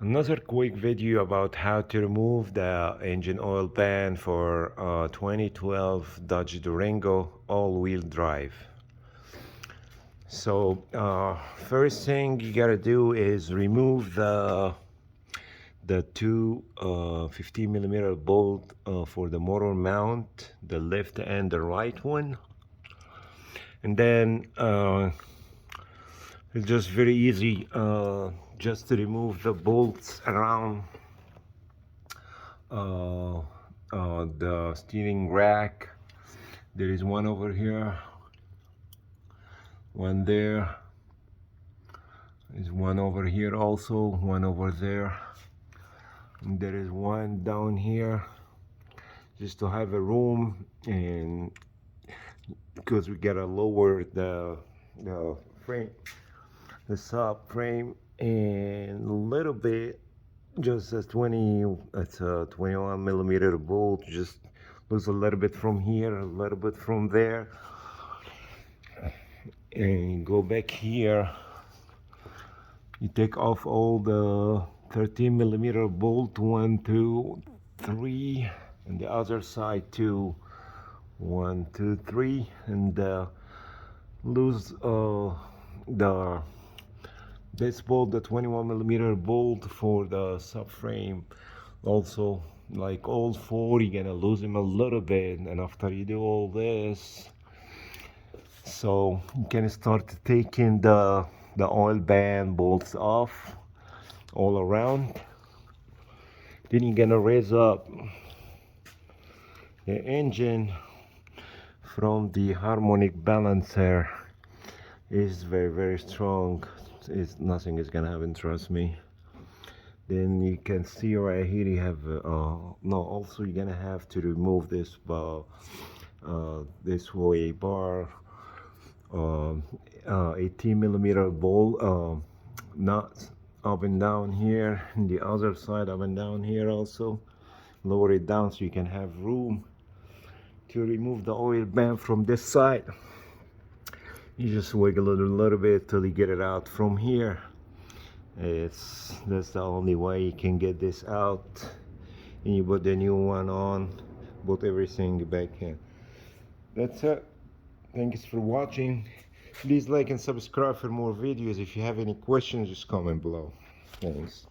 Another quick video about how to remove the engine oil pan for 2012 Dodge Durango all-wheel drive. So first thing you gotta do is remove the two 15 millimeter bolt for the motor mount, the left and the right one, and then it's just very easy just to remove the bolts around the steering rack. There is one over here, one there, there's one over here also, one over there, and there is one down here, just to have a room, and because we gotta lower the frame, the subframe, and a little bit, just a 21 millimeter bolt, just lose a little bit from here, a little bit from there, and go back here. You take off all the 13 millimeter bolt, 1, 2, 3, and the other side too, 1, 2, 3, and lose this bolt, the 21 millimeter bolt for the subframe. Also, like all four, you're gonna lose them a little bit, and after you do all this, so you can start taking the oil pan bolts off all around. Then you're gonna raise up the engine from the harmonic balancer. Is very strong. Nothing is gonna happen, trust me. Then you can see right here you have no, also you're gonna have to remove this this way bar, 18 millimeter bolt nuts up and down here, and the other side up and down here also. Lower it down so you can have room to remove the oil pan from this side. You just wiggle it a little bit till you get it out from here. That's the only way you can get this out. And you put the new one on, put everything back in. That's it. Thanks for watching. Please like and subscribe for more videos. If you have any questions, just comment below. Thanks.